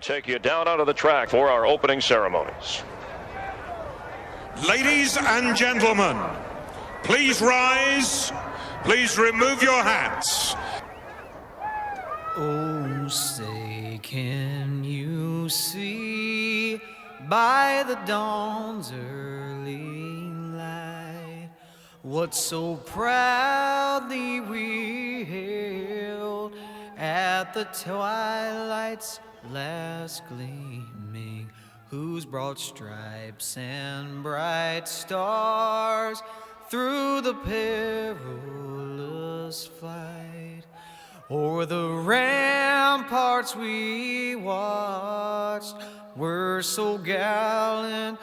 take you down onto the track for our opening ceremonies. Ladies and gentlemen, please rise. Please remove your hats. Oh, say, can you see by the dawn's early light what so proudly we hailed at the twilight's last gleaming, whose broad stripes and bright stars through the perilous flight o'er the ramparts we watched were so gallantly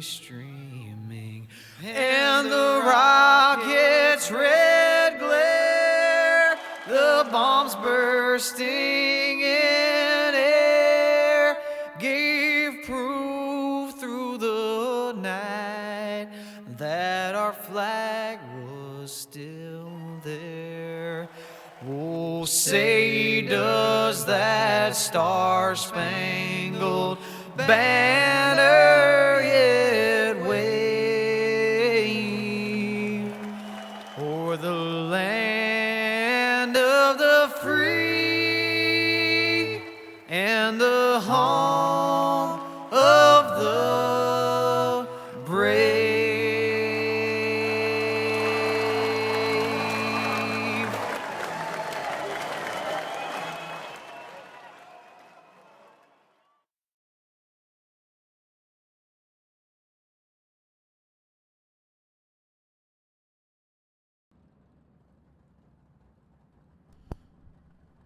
streaming, and the rocket's red glare, the bombs bursting in air, gave proof through the night that our flag was still there. Oh, say, does that star-spangled banner yet wave o'er the land of the free and the home of the brave?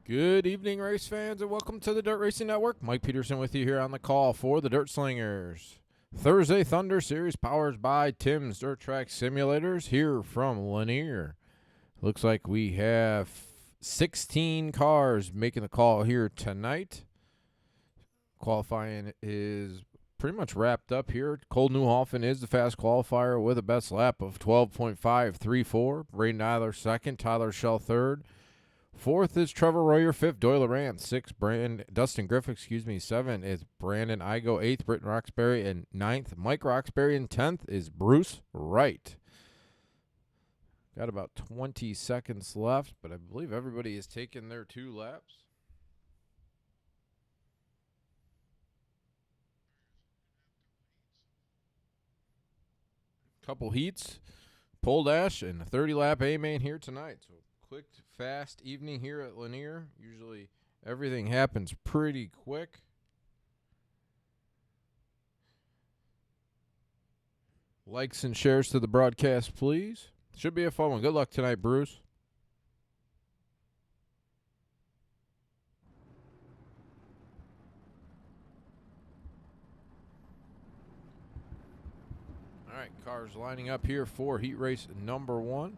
Good evening, race fans, and welcome to the Dirt Racing Network. Mike Peterson with you here on the call for the Dirt Slingers. Thursday Thunder Series powered by Tim's Dirt Track Simulators here from Lanier. Looks like we have 16 cars making the call here tonight. Qualifying is pretty much wrapped up here. Cole Newhoffen is the fast qualifier with a best lap of 12.534. Braden Eiler second, Tyler Schell third. Fourth is Trevor Royer. Fifth, Doyle Rand. Sixth, Dustin Griffith, seven is Brandon Igo. Eighth, Britton Roxbury. And ninth, Mike Roxbury. And 10th is Bruce Wright. Got about 20 seconds left, but I believe everybody has taken their 2 laps. Couple heats, pole dash, and a 30-lap A-main here tonight. So quick, fast evening here at Lanier. Usually everything happens pretty quick. Likes and shares to the broadcast, please. Should be a fun one. Good luck tonight, Bruce. All right, cars lining up here for heat race number 1.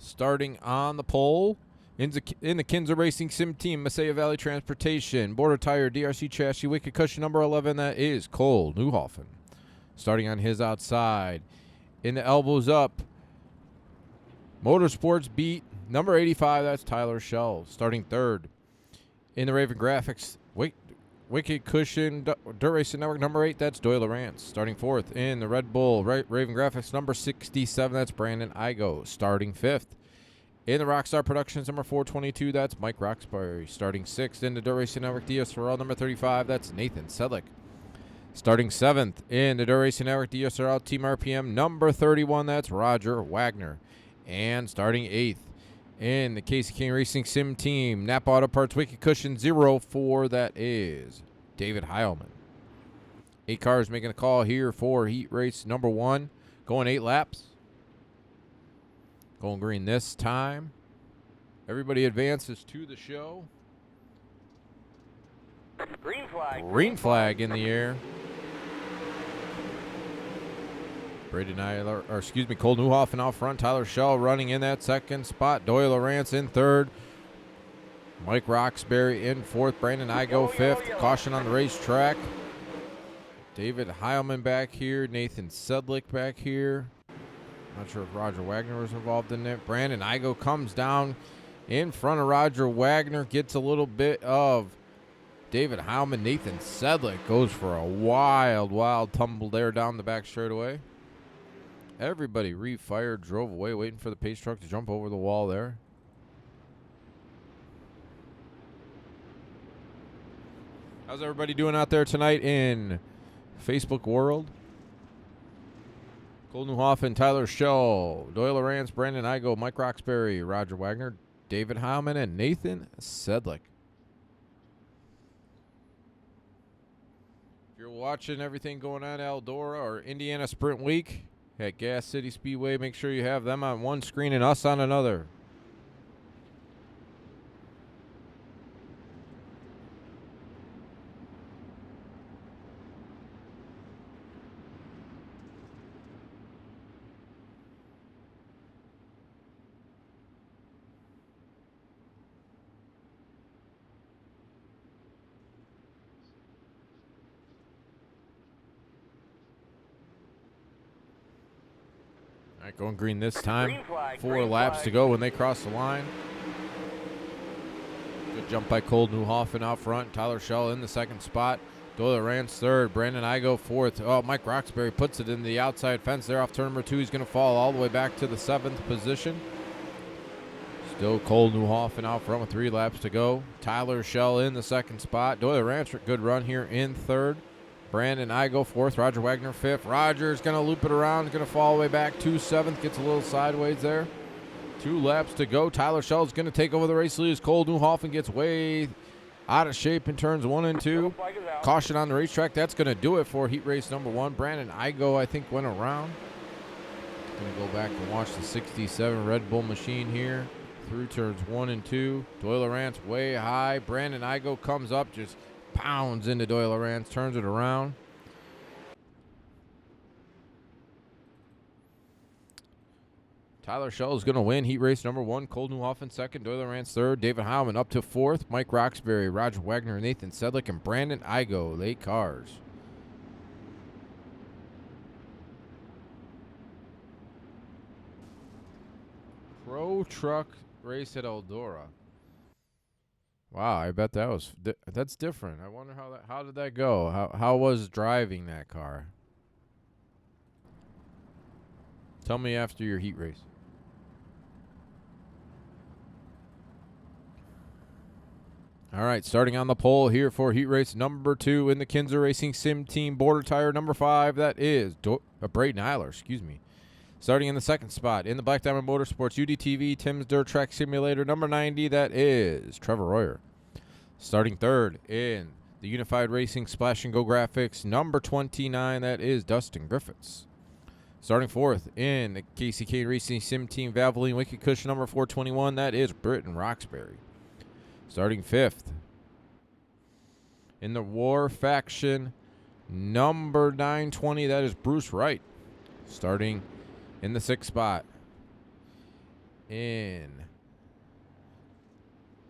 Starting on the pole, in the Kinza Racing Sim Team, Messiah Valley Transportation, Border Tire, DRC Chassis, Wicked Cushion number 11, that is Cole Newhoffen. Starting on his outside, in the elbows up, Motorsports Beat, number 85, that's Tyler Schell. Starting third, in the Raven Graphics, Wicked Cushion, Dirt Racing Network, number 8, that's Doyle Lawrence. Starting fourth, in the Red Bull, Raven Graphics, number 67, that's Brandon Igo. Starting fifth, in the Rockstar Productions, number 422, that's Mike Roxbury. Starting sixth, in the Dirt Racing Network DSRL, number 35, that's Nathan Sedlick. Starting seventh, in the Dirt Racing Network DSRL Team RPM, number 31, that's Roger Wagner. And starting eighth, in the Casey King Racing Sim Team, Napa Auto Parts Wicked Cushion 04, that is David Heilman. 8 cars making a call here for heat race number 1. Going 8 laps. Going green this time. Everybody advances to the show. Green flag. Green flag in the air. Braden Eiler, Cole Newhoffen out front. Tyler Schell running in that second spot. Doyle Lawrence in third. Mike Roxbury in fourth. Brandon Igo fifth. Caution on the racetrack. David Heilman back here. Nathan Sedlick back here. Not sure if Roger Wagner was involved in it. Brandon Igo comes down In front of Roger Wagner, gets a little bit of David Howman. Nathan Sedlick goes for a wild tumble there down the back straightaway. Everybody refired, drove away, waiting for the pace truck to jump over the wall there. How's everybody doing out there tonight in Facebook world? Cole Newhoffen, Tyler Schell, Doyle Lawrence, Brandon Igo, Mike Roxbury, Roger Wagner, David Howman, and Nathan Sedlick. If you're watching everything going on at Eldora or Indiana Sprint Week at Gas City Speedway, make sure you have them on one screen and us on another. All right, going green this time. 4 laps to go when they cross the line. Good jump by Cole Newhoffen out front. Tyler Schell in the second spot. Doyle Rance third. Brandon Igo fourth. Oh, Mike Roxbury puts it in the outside fence there off turn number 2. He's going to fall all the way back to the 7th position. Still Cole Newhoffen out front with 3 laps to go. Tyler Schell in the second spot. Doyle Rance, good run here in third. Brandon Igo fourth, Roger Wagner fifth. Roger's going to loop it around, going to fall all the way back to 7th, gets a little sideways there. 2 laps to go. Tyler Schell's going to take over the race lead as Cole Newhoffen gets way out of shape in turns 1 and 2. Caution on the racetrack. That's going to do it for heat race number 1. Brandon Igo, I think, went around. Going to go back and watch the 67 Red Bull machine here through turns 1 and 2. Doyle Lawrence way high. Brandon Igo comes up, just pounds into Doyle Lawrence, turns it around. Tyler Schell is going to win heat race number 1. Cole Newhoffen second, Doyle Lawrence third, David Howman up to 4th, Mike Roxbury, Roger Wagner, Nathan Sedlick, and Brandon Igo late cars. Pro Truck race at Eldora. Wow, I bet that was that's different. I wonder how did that go? How was driving that car? Tell me after your heat race. All right, starting on the pole here for heat race number 2 in the Kinzer Racing Sim Team Border Tire number 5. That is Braden Eiler, excuse me. Starting in the second spot in the Black Diamond Motorsports UDTV Tim's Dirt Track Simulator number 90, that is Trevor Royer. Starting third in the Unified Racing Splash and Go Graphics number 29, that is Dustin Griffiths. Starting fourth in the KCK Racing Sim Team Valvoline Wicked Cushion number 421, that is Britton Roxbury. Starting fifth in the War Faction number 920, that is Bruce Wright. Starting in the 6th spot in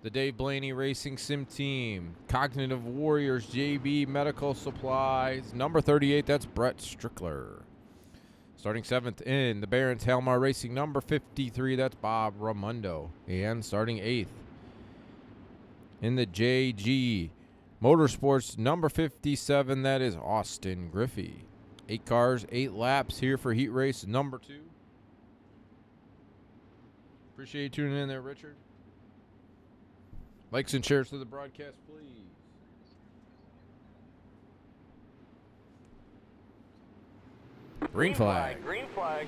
the Dave Blaney Racing Sim Team Cognitive Warriors JB Medical Supplies number 38, that's Brett Strickler. Starting 7th in the Barron's Halmar Racing number 53, that's Bob Ramundo. And starting 8th in the JG Motorsports number 57, that is Austin Griffey. 8 cars, 8 laps here for heat race number 2. Appreciate you tuning in there, Richard. Likes and shares to the broadcast, please. Green flag. Green flag.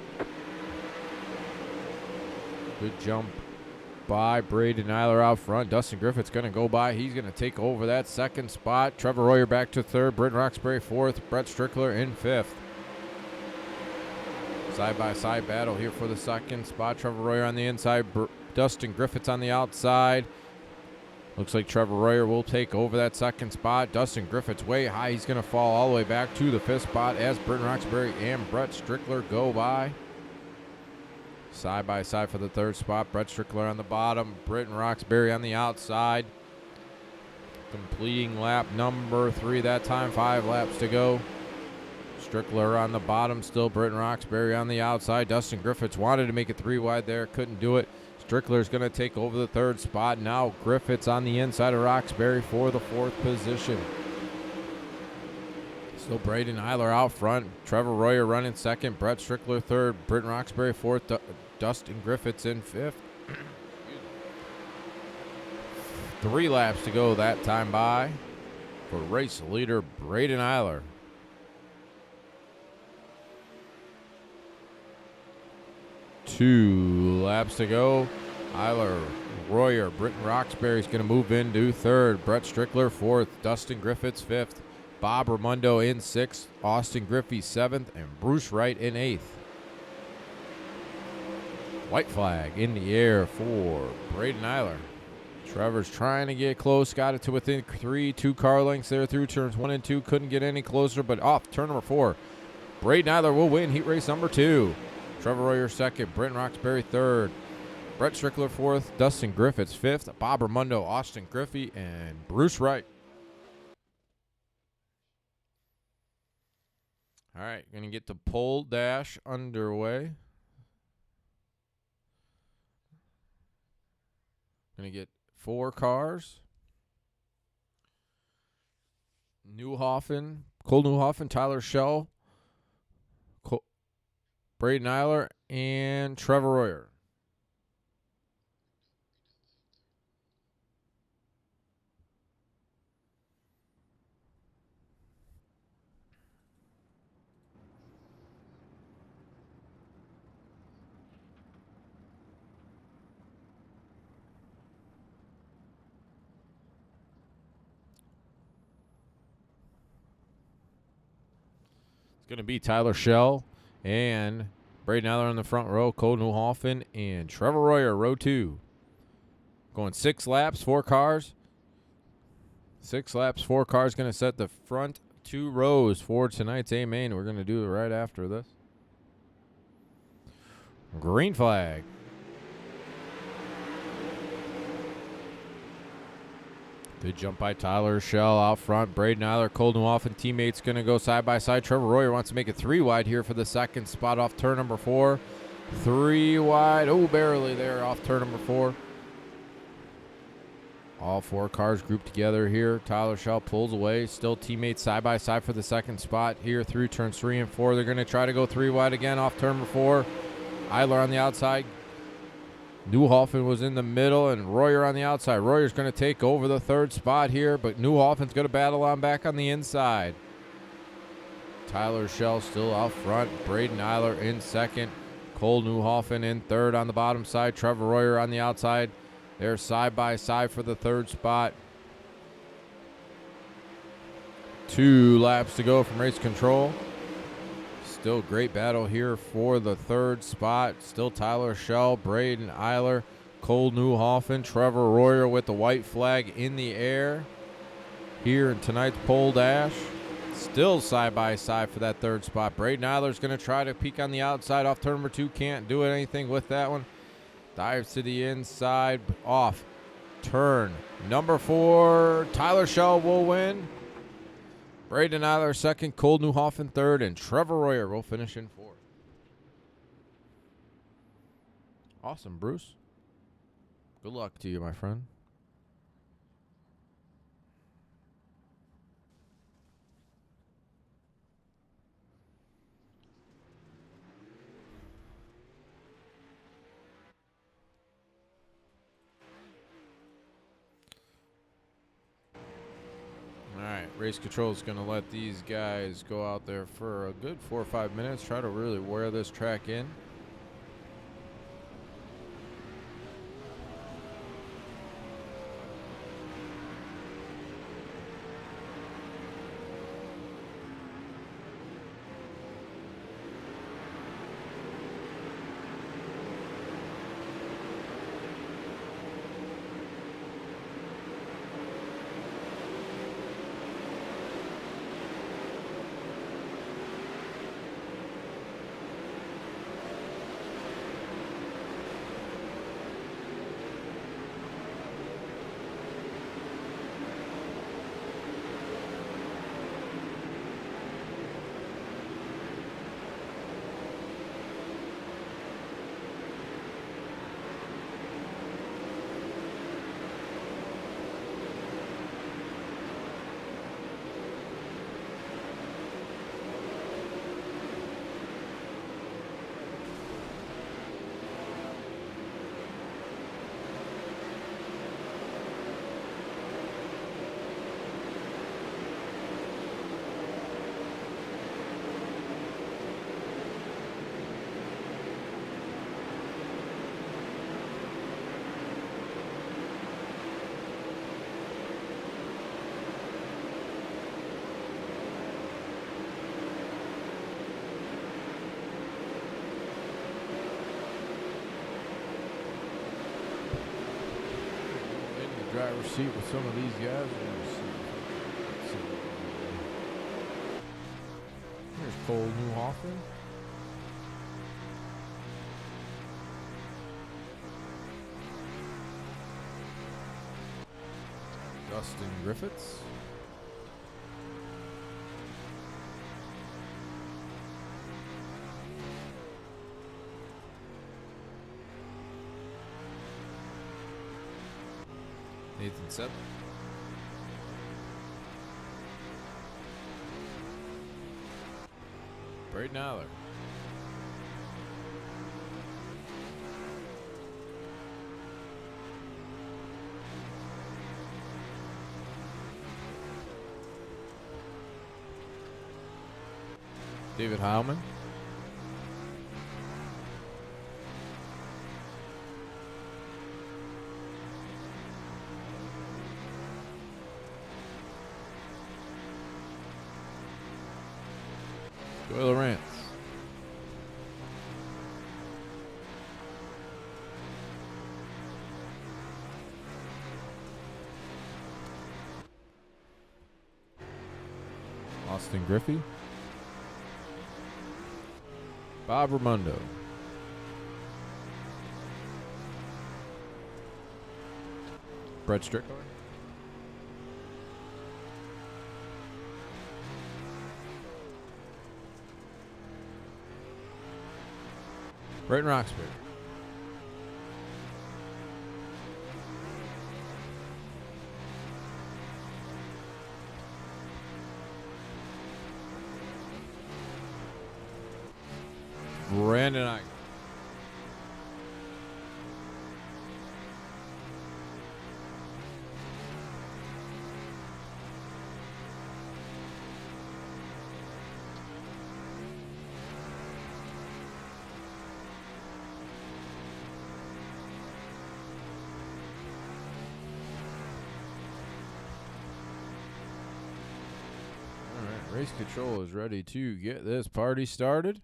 Good jump by Braden Eiler out front. Dustin Griffith's going to go by. He's going to take over that 2nd spot. Trevor Royer back to 3rd. Britton Roxbury 4th. Brett Strickler in 5th. Side-by-side battle here for the 2nd spot. Trevor Royer on the inside. Dustin Griffith's on the outside. Looks like Trevor Royer will take over that 2nd spot. Dustin Griffith's way high. He's going to fall all the way back to the 5th spot as Britton Roxbury and Brett Strickler go by. Side by side for the 3rd spot. Brett Strickler on the bottom. Britton Roxbury on the outside. Completing lap number 3 that time. 5 laps to go. Strickler on the bottom still. Britton Roxbury on the outside. Dustin Griffiths wanted to make it 3 wide there. Couldn't do it. Strickler's going to take over the third spot. Now Griffiths on the inside of Roxbury for the fourth position. Still Braden Eiler out front. Trevor Royer running second. Brett Strickler third. Britton Roxbury fourth. Dustin Griffiths in fifth. 3 laps to go that time by for race leader Braden Eiler. Two laps to go. Eiler, Royer, Britton Roxbury's going to move into third. Brett Strickler fourth. Dustin Griffiths fifth. Bob Raimondo in sixth. Austin Griffey seventh. And Bruce Wright in eighth. White flag in the air for Braden Eiler. Trevor's trying to get close. Got it to within 3 2-car lengths there through turns 1 and 2. Couldn't get any closer, but off turn number 4. Braden Eiler will win heat race number 2. Trevor Royer second. Britton Roxbury third. Brett Strickler fourth. Dustin Griffiths fifth. Bob Raimondo, Austin Griffey, and Bruce Wright. All right, going to get the pole dash underway. Going to get 4 cars. Cole Newhoffen, Tyler Schell, Braden Eiler, and Trevor Royer. Going to be Tyler Schell and Braden Eiler in the front row, Cole Newhoffen and Trevor Royer, row 2. Going 6 laps, 4 cars. 6 laps, 4 cars, going to set the front 2 rows for tonight's A main. We're going to do it right after this. Green flag. Good jump by Tyler Schell out front. Braden Eiler, Cole Newhoffen teammates going to go side by side. Trevor Royer wants to make it 3 wide here for the second spot off turn number 4. 3 wide. Oh, barely there off turn number 4. All 4 cars grouped together here. Tyler Schell pulls away. Still teammates side by side for the second spot here through turns 3 and 4. They're going to try to go 3 wide again off turn number 4. Eiler on the outside. Newhoffen was in the middle, and Royer on the outside. Royer's going to take over the third spot here, but Newhoffen's going to battle on back on the inside. Tyler Schell still out front. Braden Eiler in second. Cole Newhoffen in third on the bottom side. Trevor Royer on the outside. They're side by side for the third spot. 2 laps to go from race control. Still great battle here for the third spot. Still Tyler Schell, Braden Eiler, Cole Newhoffen, Trevor Royer with the white flag in the air here in tonight's pole dash. Still side by side for that third spot. Braden Eiler's going to try to peek on the outside off turn number 2. Can't do anything with that one. Dives to the inside off turn number 4. Tyler Schell will win. Braden Eiler second, Cole Newhoffen third, and Trevor Royer will finish in 4th. Awesome, Bruce. Good luck to you, my friend. All right, race control is going to let these guys go out there for a good 4 or 5 minutes, try to really wear this track in. driver's seat with some of these guys. Here's Cole Newhoffen. Dustin Griffiths. Nathan Sepp. Braden Aller. David Heilman. Doyle Rance. Austin Griffey. Bob Ramundo. Brett Strickler. Brayton Roxbury. Brandon Eichel. All right, race control is ready to get this party started.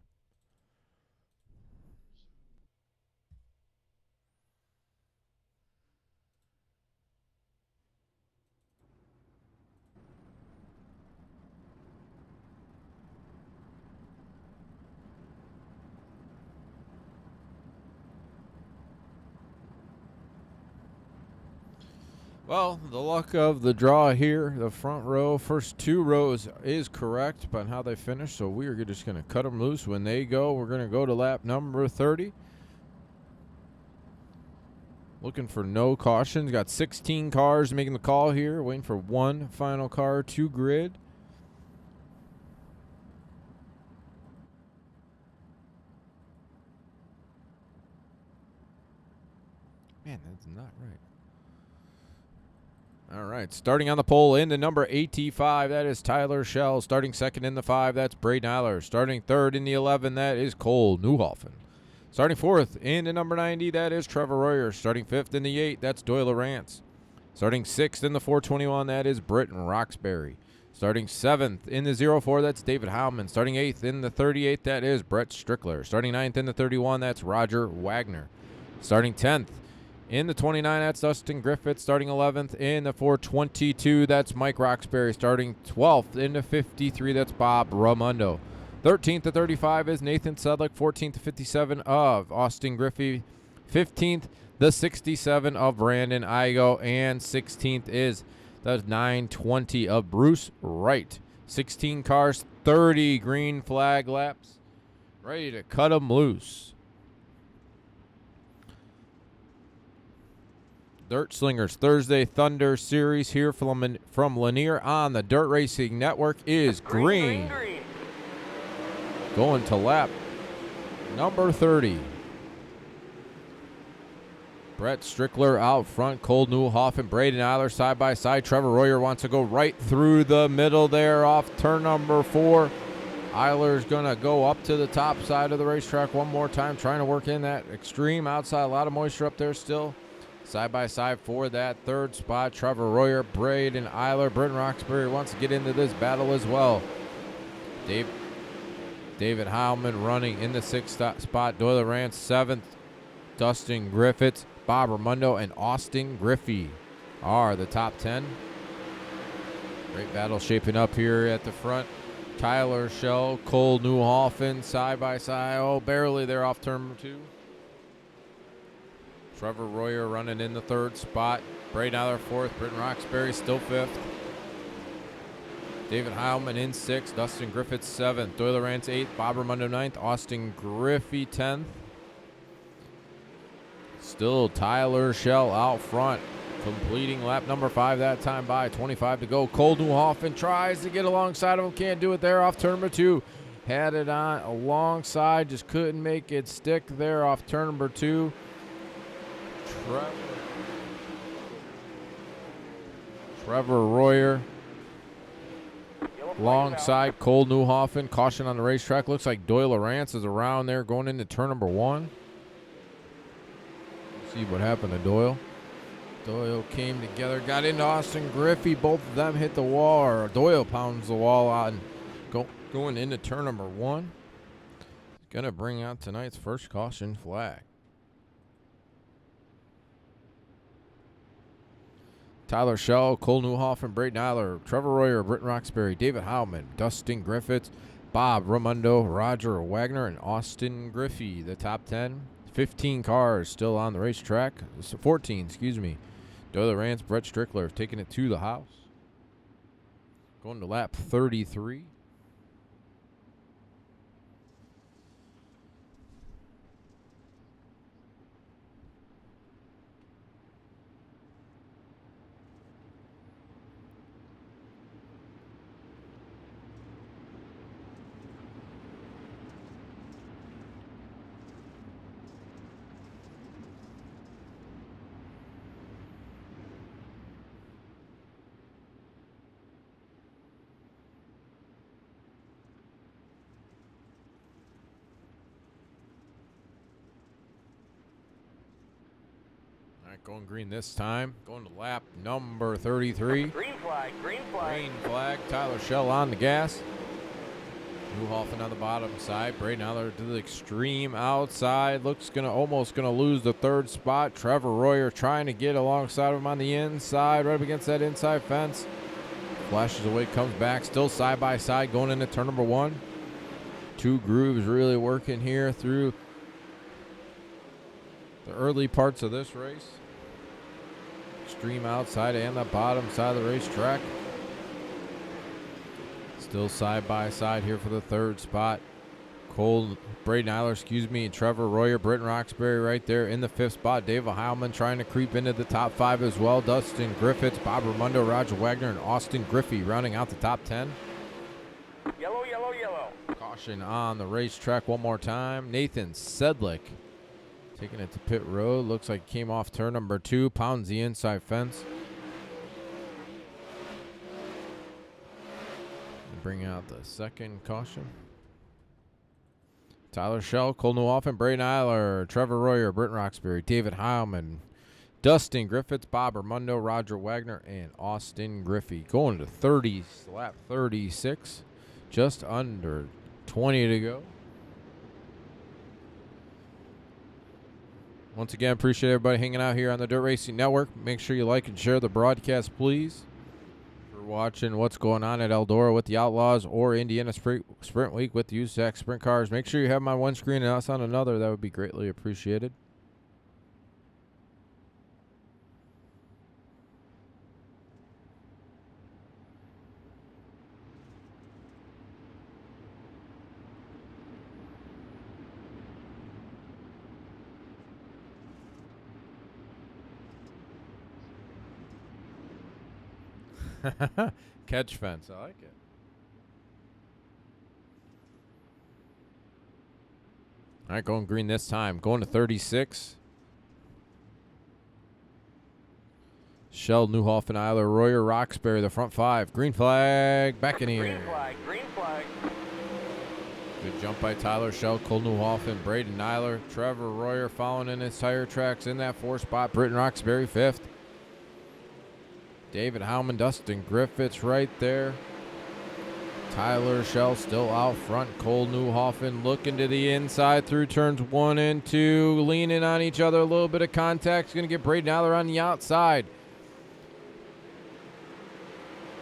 Well, the luck of the draw here, the front row, first two rows is correct on how they finish, so we are just going to cut them loose when they go. We're going to go to lap number 30. Looking for no cautions. Got 16 cars making the call here, waiting for one final car to grid. Man, that's not right. All right, starting on the pole into number 85, that is Tyler Schell. Starting second in the 5, that's Braden Eiler. Starting third in the 11, that is Cole Newhoffen. Starting fourth into number 90, that is Trevor Royer. Starting fifth in the 8, that's Doyle Rance. Starting sixth in the 421, that is Britton Roxbury. Starting seventh in the 04, that's David Heilman. Starting eighth in the 38, that is Brett Strickler. Starting ninth in the 31, that's Roger Wagner. Starting 10th. In the 29, that's Dustin Griffith. Starting 11th in the 422, that's Mike Roxbury. Starting 12th in the 53, that's Bob Ramundo. 13th to 35 is Nathan Sedlick. 14th to 57 of Austin Griffey. 15th, the 67 of Brandon Igo. And 16th is the 920 of Bruce Wright. 16 cars, 30 green flag laps. Ready to cut them loose. Dirt Slingers Thursday Thunder Series here from Lanier on the Dirt Racing Network is green. Going to lap number 30. Brett Strickler out front. Cole Newhoffen, Braden Eiler side by side. Trevor Royer wants to go right through the middle there off turn number 4. Eiler's going to go up to the top side of the racetrack one more time, trying to work in that extreme outside. A lot of moisture up there still. Side by side for that third spot, Trevor Royer, Braden Eiler. Britton Roxbury wants to get into this battle as well. David Heilman running in the 6th spot. Doyle Rance 7th. Dustin Griffiths, Bob Ramundo, and Austin Griffey. are the top 10. Great battle shaping up here at the front. Tyler Shell, Cole Newhoffen, side by side. Oh, barely there off turn 2. Trevor Royer running in the 3rd spot. Braden Eiler 4th. Britton Roxbury still 5th. David Heilman in 6th. Dustin Griffiths 7th. Doyle Rance 8th. Bob Raimondo 9th. Austin Griffey 10th. Still Tyler Shell out front, completing lap number 5 that time by 25 to go. Cole Newhoffen tries to get alongside of him. Can't do it there off turn number 2. Had it on alongside. Just couldn't make it stick there off turn number 2. Trevor Royer alongside Cole Newhoffen. Caution on the racetrack. Looks like Doyle Rance is around there going into turn number 1. See what happened to Doyle. Doyle came together, got into Austin Griffey. Both of them hit the wall, or Doyle pounds the wall out and going into turn number 1. Going to bring out tonight's first caution flag. Tyler Shell, Cole Newhoffen, Braden Eiler, Trevor Royer, Britton Roxbury, David Heilman, Dustin Griffiths, Bob Raimondo, Roger Wagner, and Austin Griffey, the top 10. 15 cars still on the racetrack. 14, excuse me. Doyle Rance, Brett Strickler taking it to the house. Going to lap 33. Going green this time. Going to lap number 33. Green flag, green flag. Green flag. Tyler Shell on the gas. Newhoffen on the bottom side. Braden Eiler to the extreme outside. Looks almost gonna lose the 3rd spot. Trevor Royer trying to get alongside of him on the inside, right up against that inside fence. Flashes away, comes back. Still side by side going into turn number 1. 2 grooves really working here through the early parts of this race. Extreme outside and the bottom side of the racetrack. Still side by side here for the 3rd spot. Braden Eiler, and Trevor Royer, Britton Roxbury right there in the 5th spot. David Heilman trying to creep into the top 5 as well. Dustin Griffiths, Bob Raimondo, Roger Wagner, and Austin Griffey rounding out the top 10. Yellow, yellow, yellow. Caution on the racetrack one more time. Nathan Sedlick taking it to pit road. Looks like he came off turn number 2. Pounds the inside fence. And bring out the 2nd caution. Tyler Shell, Cole Newhoffen, Braden Eiler, Trevor Royer, Britton Roxbury, David Heilman, Dustin Griffiths, Bob Raimondo, Roger Wagner, and Austin Griffey. Going to lap 36. Just under 20 to go. Once again, appreciate everybody hanging out here on the Dirt Racing Network. Make sure you like and share the broadcast, please. For watching what's going on at Eldora with the Outlaws or Indiana Sprint Week with the USAC Sprint Cars. Make sure you have them on one screen and us on another. That would be greatly appreciated. Catch fence. I like it. All right, going green this time. Going to 36. Shell, Newhoffen, Eiler, Royer, Roxbury, the front 5. Green flag, back in here. Green flag, green flag. Good jump by Tyler Shell, Cole Newhoffen, Braden Eiler, Trevor Royer following in his tire tracks in that 4th spot. Britton Roxbury 5th. David Heilman, Dustin Griffiths right there. Tyler Shell still out front. Cole Newhoffen looking to the inside through turns 1 and 2. Leaning on each other. A little bit of contact. Going to get Braden Eiler on the outside.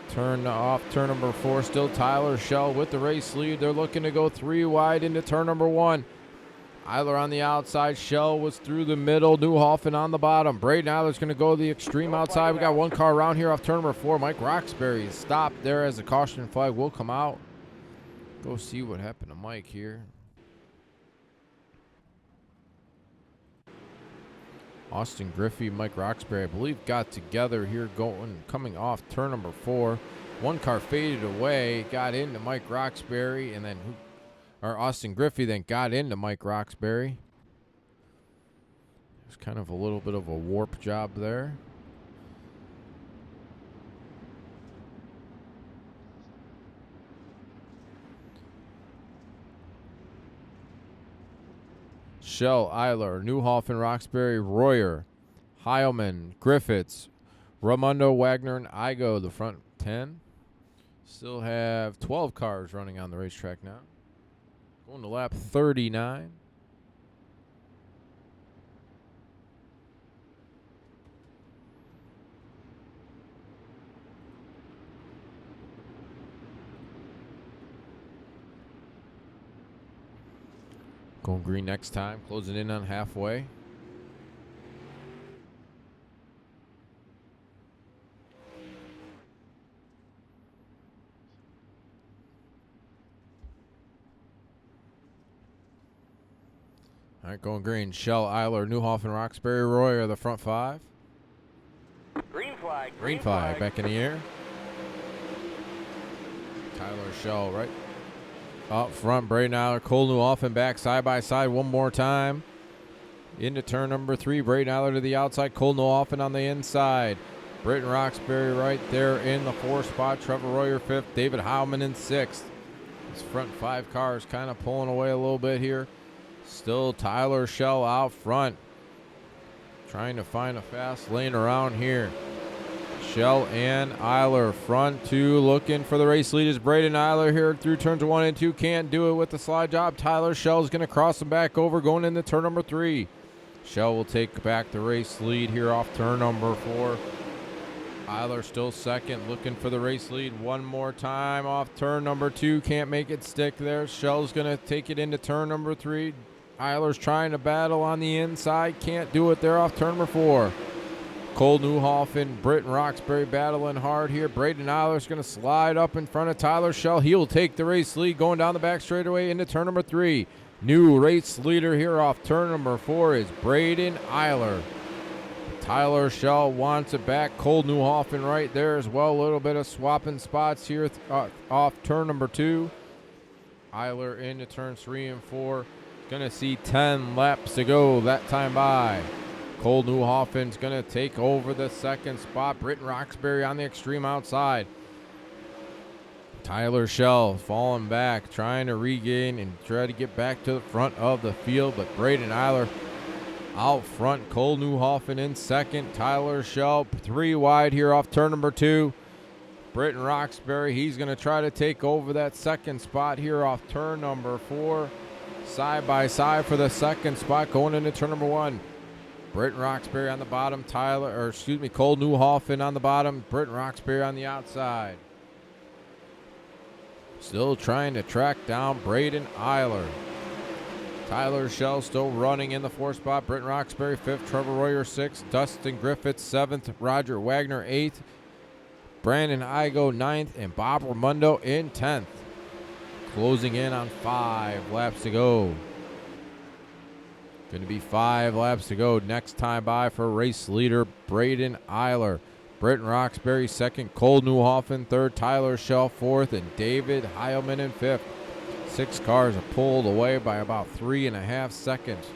Turn number 4, still Tyler Shell with the race lead. They're looking to go 3 wide into turn number 1. Eiler on the outside. Shell was through the middle. Newhoffen on the bottom. Braden Eiler's going to go the extreme outside. We got one car around here off turn number 4. Mike Roxbury is stopped there as the caution flag will come out. Go see what happened to Mike here. Austin Griffey, Mike Roxbury, I believe, got together here coming off turn number 4. One car faded away, got into Mike Roxbury, and then Austin Griffey then got into Mike Roxbury. It was kind of a little bit of a warp job there. Shell, Eiler, Newhoffen, Roxbury, Royer, Heilman, Griffiths, Ramundo, Wagner, and Igo, the front 10. Still have 12 cars running on the racetrack now. Going to lap 39. Going green next time, closing in on halfway. All right, going green. Shell, Eiler, Newhoffen, Roxbury, Roy are the front 5. Green flag. Green flag back in the air. Tyler Shell right up front. Braden Eiler, Cole Newhoffen back side by side one more time. Into turn number 3. Braden Eiler to the outside. Cole Newhoffen on the inside. Britton Roxbury right there in the 4th spot. Trevor Royer 5th. David Heilman in 6th. This front 5 cars kind of pulling away a little bit here. Still Tyler Shell out front. Trying to find a fast lane around here. Shell and Eiler front 2 looking for the race lead is Braden Eiler here through turns 1 and 2. Can't do it with the slide job. Tyler Shell is going to cross him back over going into turn number 3. Shell will take back the race lead here off turn number 4. Eiler still second, looking for the race lead one more time off turn number 2. Can't make it stick there. Shell's going to take it into turn number 3. Eiler's trying to battle on the inside. Can't do it there off turn number 4. Cole Newhoffen, Britton Roxbury battling hard here. Braden Eiler's going to slide up in front of Tyler Shell. He'll take the race lead going down the back straightaway into turn number 3. New race leader here off turn number 4 is Braden Eiler. Tyler Shell wants it back. Cole Newhoffen right there as well. A little bit of swapping spots here off turn number 2. Eiler into turns 3 and 4. Going to see 10 laps to go that time by. Cole Newhoffen's going to take over the 2nd spot. Britton Roxbury on the extreme outside. Tyler Shell falling back, trying to regain and try to get back to the front of the field, but Braden Eiler out front. Cole Newhoffen in 2nd. Tyler Shell 3 wide here off turn number 2. Britton Roxbury, he's going to try to take over that 2nd spot here off turn number 4. Side by side for the 2nd spot going into turn number 1. Britton Roxbury on the bottom. Cole Newhoffen on the bottom. Britton Roxbury on the outside. Still trying to track down Braden Eiler. Tyler Shell still running in the 4th spot. Britton Roxbury 5th. Trevor Royer 6th. Dustin Griffith 7th. Roger Wagner 8th. Brandon Igo 9th. And Bob Ramundo in 10th. Closing in on 5 laps to go. Going to be 5 laps to go next time by for race leader Braden Eiler. Britton Roxbury 2nd, Cole Newhoffen 3rd, Tyler Shell 4th, and David Heilman in 5th. 6 cars are pulled away by about 3.5 seconds.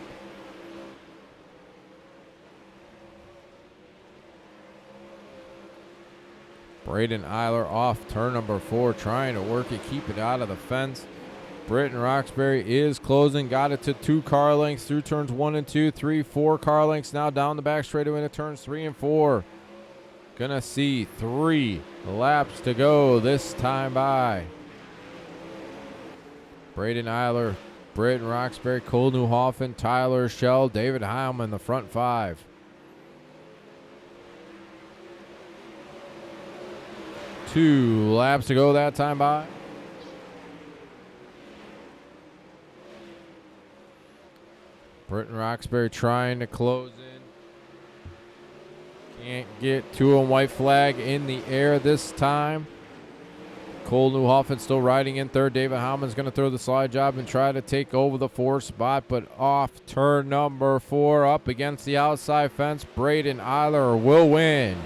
Braden Eiler off turn number 4, trying to work it, keep it out of the fence. Britton Roxbury is closing, got it to 2 car lengths through turns 1 and 2, 3, 4 car lengths now down the back straightaway into turns 3 and 4. Gonna see 3 laps to go this time by. Braden Eiler, Britton Roxbury, Cole Newhoffen, Tyler Shell, David Heilman, the front 5. 2 laps to go that time by. Britton Roxbury trying to close in. Can't get to him. White flag in the air this time. Cole Newhoffen still riding in third. David Howman's going to throw the slide job and try to take over the 4th spot, but off turn number 4 up against the outside fence. Braden Eiler will win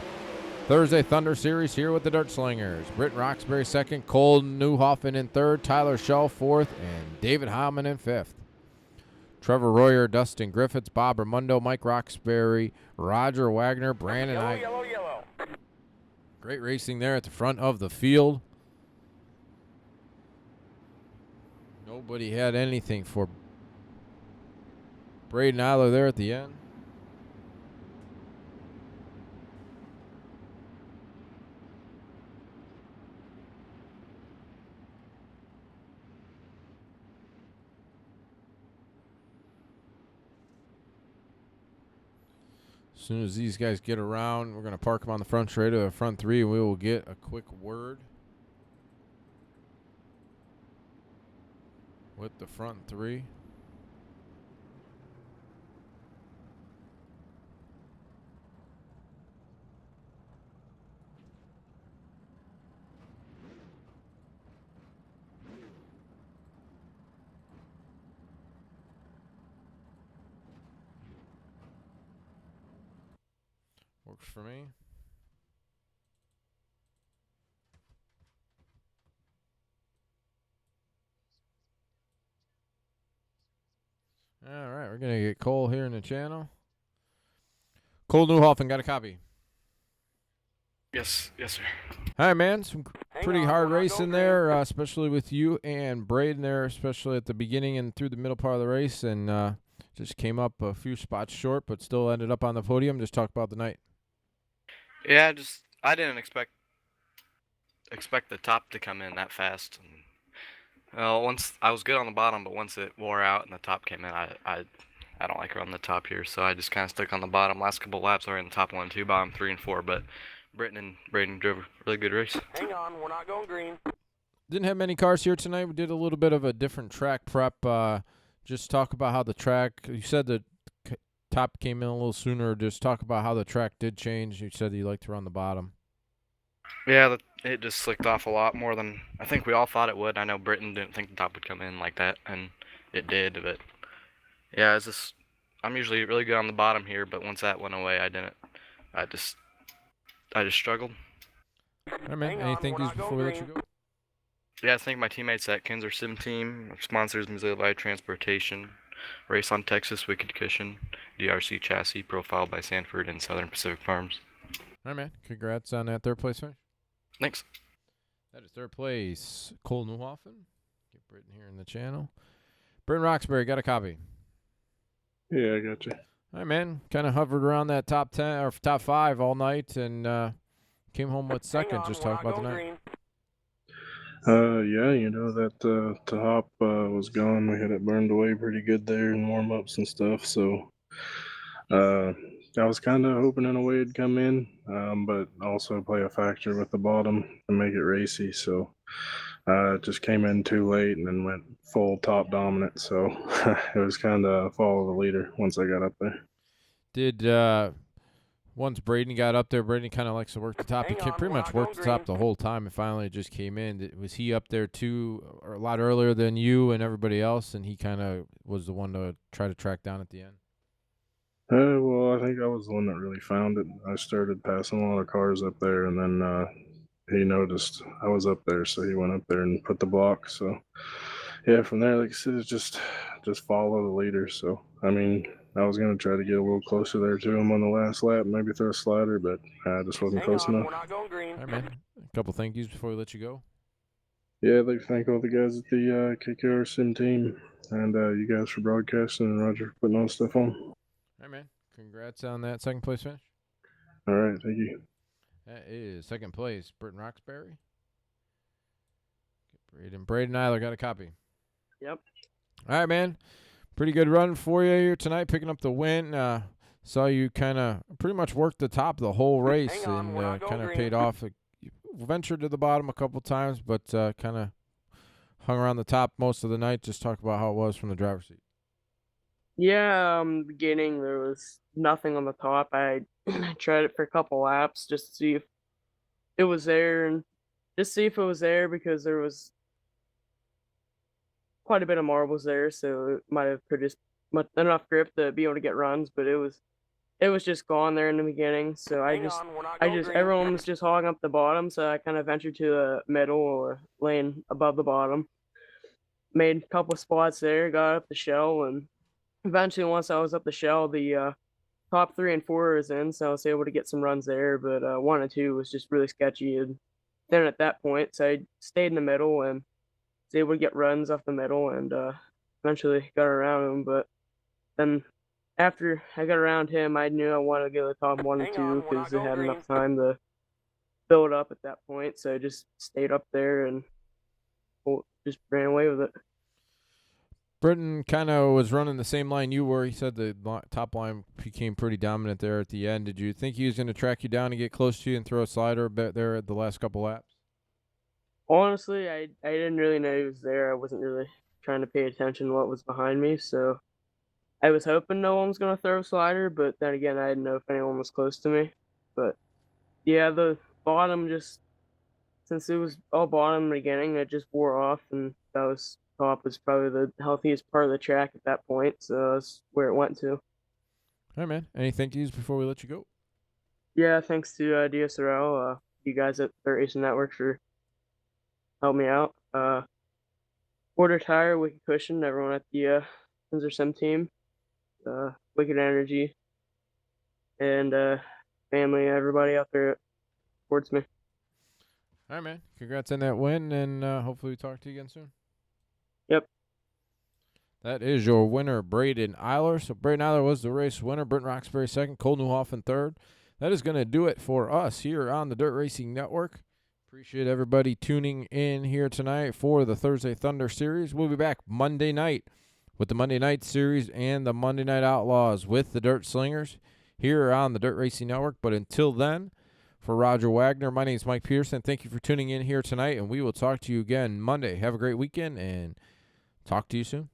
Thursday Thunder Series here with the Dirt Slingers. Britton Roxbury second, Cole Newhoffen in third, Tyler Schell fourth, and David Howman in fifth. Trevor Royer, Dustin Griffiths, Bob Ramundo, Mike Roxbury, Roger Wagner, Brandon Yellow. Great racing there at the front of the field. Nobody had anything for Braden Eiler there at the end. As soon as these guys get around, we're going to park them on the front straight of the front 3, and we will get a quick word with the front 3. Works for me. All right, we're going to get Cole here in the channel. Cole Newhoffen, got a copy? Yes, sir. All right, man. Some pretty on, hard we're not racing going there, especially with you and Braden there, especially at the beginning and through the middle part of the race, and just came up a few spots short, but still ended up on the podium. Just talk about the night. Yeah, I didn't expect the top to come in that fast. Well, once I was good on the bottom, but once it wore out and the top came in, I don't like running the top here, so I just kind of stuck on the bottom. Last couple of laps, I ran the top 1 and 2, bottom 3 and 4, but Britton and Braden drove a really good race. Hang on, we're not going green. Didn't have many cars here tonight. We did a little bit of a different track prep. Just talk about how the track, you said the top came in a little sooner. Just talk about how the track did change. You said you liked to run the bottom. Yeah, it just slicked off a lot more than I think we all thought it would. I know Britton didn't think the top would come in like that, and it did, but yeah, I'm usually really good on the bottom here, but once that went away, I didn't. I just struggled. All right, man. Hang Any on, thank we're yous not before going we let you green. go? Yeah, I thank my teammates at Kinzer Sim Team, sponsors Missoula Valley Transportation, Race on Texas, Wicked Cushion, DRC Chassis, Profiled by Sanford, and Southern Pacific Farms. All right, man. Congrats on that third place finish. Thanks. That is third place, Cole Newhoffen. Get Britton here in the channel. Britton Roxbury, got a copy? Yeah, I got you. All right, man. Kind of hovered around that top 10 or top 5 all night, and came home with second. Hang on, Just we're talk not about the going night. green. Yeah, you know that the top was gone. We had it burned away pretty good there in warm ups and stuff. So I was kind of hoping in a way it'd come in, but also play a factor with the bottom to make it racy. So it just came in too late and then went full top dominant. So it was kind of follow the leader once I got up there. Did once Braden got up there, Braden kind of likes to work the top. Hang He on, pretty we're much not worked going the top green. the whole time, and finally it just came in. Was he up there too, or a lot earlier than you and everybody else, and he kind of was the one to try to track down at the end? Well, I think I was the one that really found it. I started passing a lot of cars up there, and then he noticed I was up there, so he went up there and put the block. So, yeah, from there, like I said, it's just follow the leader. So, I mean, I was gonna try to get a little closer there to him on the last lap, maybe throw a slider, but I just wasn't Hang close on, enough. we're not going green. All right, man. A couple thank yous before we let you go. Yeah, I'd like to thank all the guys at the KKR Sim team and you guys for broadcasting and Roger for putting all the stuff on. All right, man. Congrats on that second place finish. All right, thank you. That is second place, Britton Roxbury. Braden Eiler got a copy. Yep. All right, man. Pretty good run for you here tonight, picking up the win. Saw you kind of pretty much worked the top the whole race, Hang on, and we're not going kind of green. paid off ventured to the bottom a couple times, but kind of hung around the top most of the night. Just talk about how it was from the driver's seat. Yeah, beginning there was nothing on the top. I tried it for a couple laps just to see if it was there and just see if it was there because there was quite a bit of marbles there, so it might have produced enough grip to be able to get runs, but it was just gone there in the beginning. So everyone was just hogging up the bottom, so I kind of ventured to the middle or lane above the bottom. Made a couple spots there, got up the shell, and eventually once I was up the shell, the top 3 and 4 was in, so I was able to get some runs there. But 1 and 2 was just really sketchy and thin at that point, so I stayed in the middle and was able to get runs off the middle and eventually got around him. But then after I got around him, I knew I wanted to go to the top 1 and 2 because I had enough time to build up at that point. So I just stayed up there and just ran away with it. Britton kind of was running the same line you were. He said the top line became pretty dominant there at the end. Did you think he was going to track you down and get close to you and throw a slider a bit there at the last couple laps? Honestly, I didn't really know he was there. I wasn't really trying to pay attention to what was behind me, so I was hoping no one was going to throw a slider, but then again, I didn't know if anyone was close to me. But yeah, the bottom just, since it was all bottom in the beginning, it just wore off, and top was probably the healthiest part of the track at that point, so that's where it went to. All right, man. Any thank yous before we let you go? Yeah, thanks to DSRL, you guys at Dirt Racing Network for helping me out. Quarter Tire, Wicked Cushion, everyone at the Sensor Sim team, Wicked Energy, and family, everybody out there that supports me. All right, man. Congrats on that win, and hopefully we talk to you again soon. Yep. That is your winner, Braden Eiler. So Braden Eiler was the race winner. Brent Roxbury second, Cole Newhoff in third. That is going to do it for us here on the Dirt Racing Network. Appreciate everybody tuning in here tonight for the Thursday Thunder Series. We'll be back Monday night with the Monday Night Series and the Monday Night Outlaws with the Dirt Slingers here on the Dirt Racing Network. But until then, for Roger Wagner, my name is Mike Peterson. Thank you for tuning in here tonight, and we will talk to you again Monday. Have a great weekend, and talk to you soon.